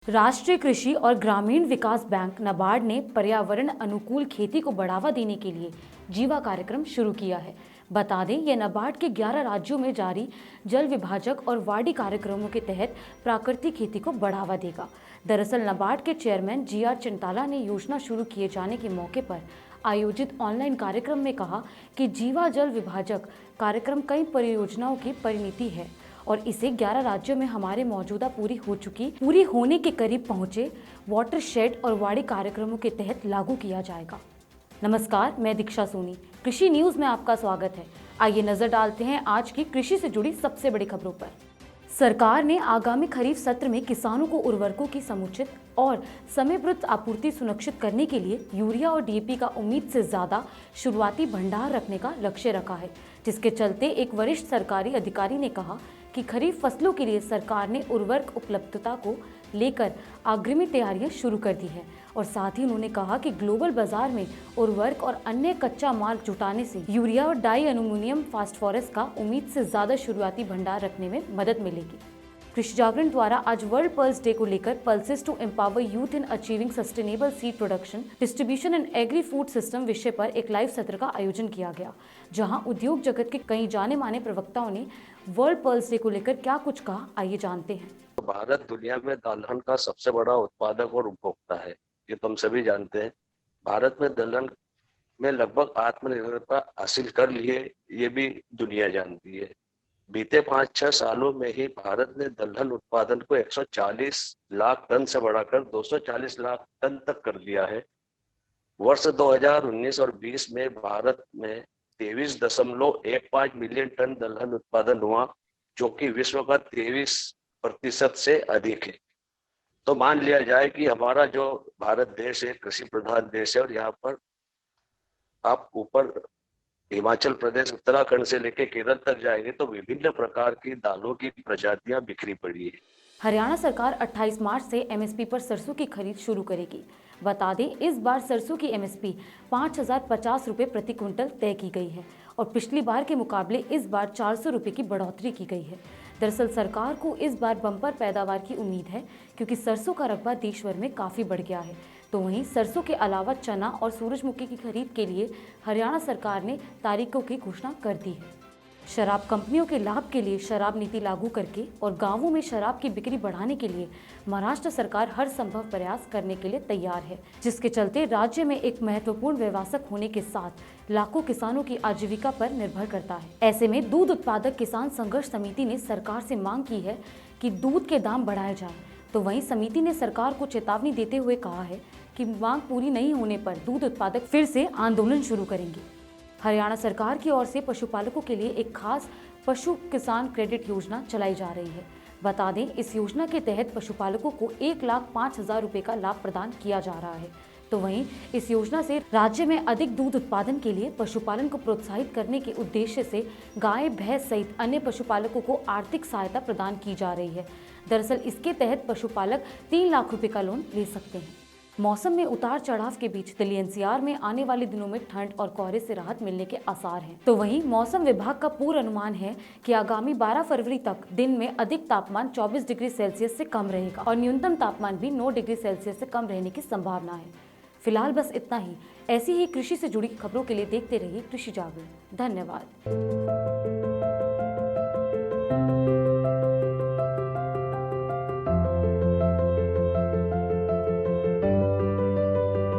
राष्ट्रीय कृषि और ग्रामीण विकास बैंक नाबार्ड ने पर्यावरण अनुकूल खेती को बढ़ावा देने के लिए जीवा कार्यक्रम शुरू किया है। बता दें, यह नाबार्ड के 11 राज्यों में जारी जल विभाजक और वाडी कार्यक्रमों के तहत प्राकृतिक खेती को बढ़ावा देगा। दरअसल नाबार्ड के चेयरमैन GR चिंताला ने योजना शुरू किए जाने के मौके पर आयोजित ऑनलाइन कार्यक्रम में कहा कि जीवा जल विभाजक कार्यक्रम कई परियोजनाओं की परिणति है और इसे 11 राज्यों में हमारे मौजूदा पूरी होने के करीब पहुंचे वाटरशेड और वाड़ी कार्यक्रमों के तहत लागू किया जाएगा। नमस्कार, मैं दीक्षा सोनी, कृषि न्यूज में आपका स्वागत है। आइए नजर डालते हैं आज की कृषि से जुड़ी सबसे बड़ी खबरों पर। सरकार ने आगामी खरीफ सत्र में किसानों को उर्वरकों की समुचित और समयबद्ध आपूर्ति सुनिश्चित करने के लिए यूरिया और DAP का उम्मीद से ज्यादा शुरुआती भंडार रखने का लक्ष्य रखा है, जिसके चलते एक वरिष्ठ सरकारी अधिकारी ने कहा कि खरीफ फसलों के लिए सरकार ने उर्वरक उपलब्धता को लेकर अग्रिमी तैयारियां शुरू कर दी है और साथ ही उन्होंने कहा कि ग्लोबल बाजार में उर्वरक और अन्य कच्चा माल जुटाने से यूरिया और डाई अमोनियम फास्फोरस का उम्मीद से ज्यादा शुरुआती भंडार रखने में मदद मिलेगी। कृषि जागरण द्वारा आज वर्ल्ड पल्स डे को लेकर pulses to empower youth in achieving sustainable seed production, distribution and agri food system विषय पर एक लाइव सत्र का आयोजन किया गया, जहां उद्योग जगत के कई जाने माने प्रवक्ताओं ने वर्ल्ड पल्स डे को लेकर क्या कुछ कहा, आइए जानते हैं। भारत दुनिया में दलहन का सबसे बड़ा उत्पादक और उपभोक्ता है, ये तो हम सभी जानते हैं। भारत में दलहन में लगभग आत्मनिर्भरता हासिल कर ली है, ये भी दुनिया जानती है। बीते 5-6 सालों में ही भारत ने दलहन उत्पादन को 140 लाख टन से बढ़ाकर 240 लाख टन तक कर दिया है। वर्ष 2019 और 20 में भारत में 23.15 मिलियन टन दलहन उत्पादन हुआ, जो कि विश्व का 23% से अधिक है। तो मान लिया जाए कि हमारा जो भारत देश है कृषि प्रधान देश है और यहाँ पर आप ऊपर हिमाचल प्रदेश, उत्तराखंड से लेकर केरल तक जाएंगे तो विभिन्न प्रकार की दालों की प्रजातियां बिखरी पड़ी है। हरियाणा सरकार 28 मार्च से MSP पर सरसों की खरीद शुरू करेगी। बता दें, इस बार सरसों की MSP 5,050 रुपये प्रति क्विंटल तय की गई है और पिछली बार के मुकाबले इस बार 400 रुपये की बढ़ोतरी की गई है। दरअसल सरकार को इस बार बम्पर पैदावार की उम्मीद है, क्योंकि सरसों का रकबा देश भर में काफ़ी बढ़ गया है। तो वहीं सरसों के अलावा चना और सूरजमुखी की खरीद के लिए हरियाणा सरकार ने तारीखों की घोषणा कर दी है। शराब कंपनियों के लाभ के लिए शराब नीति लागू करके और गांवों में शराब की बिक्री बढ़ाने के लिए महाराष्ट्र सरकार हर संभव प्रयास करने के लिए तैयार है, जिसके चलते राज्य में एक महत्वपूर्ण व्यवसायक होने के साथ लाखों किसानों की आजीविका पर निर्भर करता है। ऐसे में दूध उत्पादक किसान संघर्ष समिति ने सरकार से मांग की है कि दूध के दाम बढ़ाए जाए। तो वहीं समिति ने सरकार को चेतावनी देते हुए कहा है कि मांग पूरी नहीं होने पर दूध उत्पादक फिर से आंदोलन शुरू करेंगे। हरियाणा सरकार की ओर से पशुपालकों के लिए एक खास पशु किसान क्रेडिट योजना चलाई जा रही है। बता दें, इस योजना के तहत पशुपालकों को 1,05,000 रुपये का लाभ प्रदान किया जा रहा है। तो वहीं इस योजना से राज्य में अधिक दूध उत्पादन के लिए पशुपालन को प्रोत्साहित करने के उद्देश्य से गाय, भैंस सहित अन्य पशुपालकों को आर्थिक सहायता प्रदान की जा रही है। दरअसल इसके तहत पशुपालक 3 लाख रुपये का लोन ले सकते हैं। मौसम में उतार चढ़ाव के बीच दिल्ली NCR में आने वाले दिनों में ठंड और कोहरे से राहत मिलने के आसार हैं। तो वहीं मौसम विभाग का पूरा अनुमान है कि आगामी 12 फरवरी तक दिन में अधिक तापमान 24 डिग्री सेल्सियस से कम रहेगा और न्यूनतम तापमान भी 9 डिग्री सेल्सियस से कम रहने की संभावना है। फिलहाल बस इतना ही। ऐसी ही कृषि से जुड़ी खबरों के लिए देखते रहिए कृषि जागरण। धन्यवाद।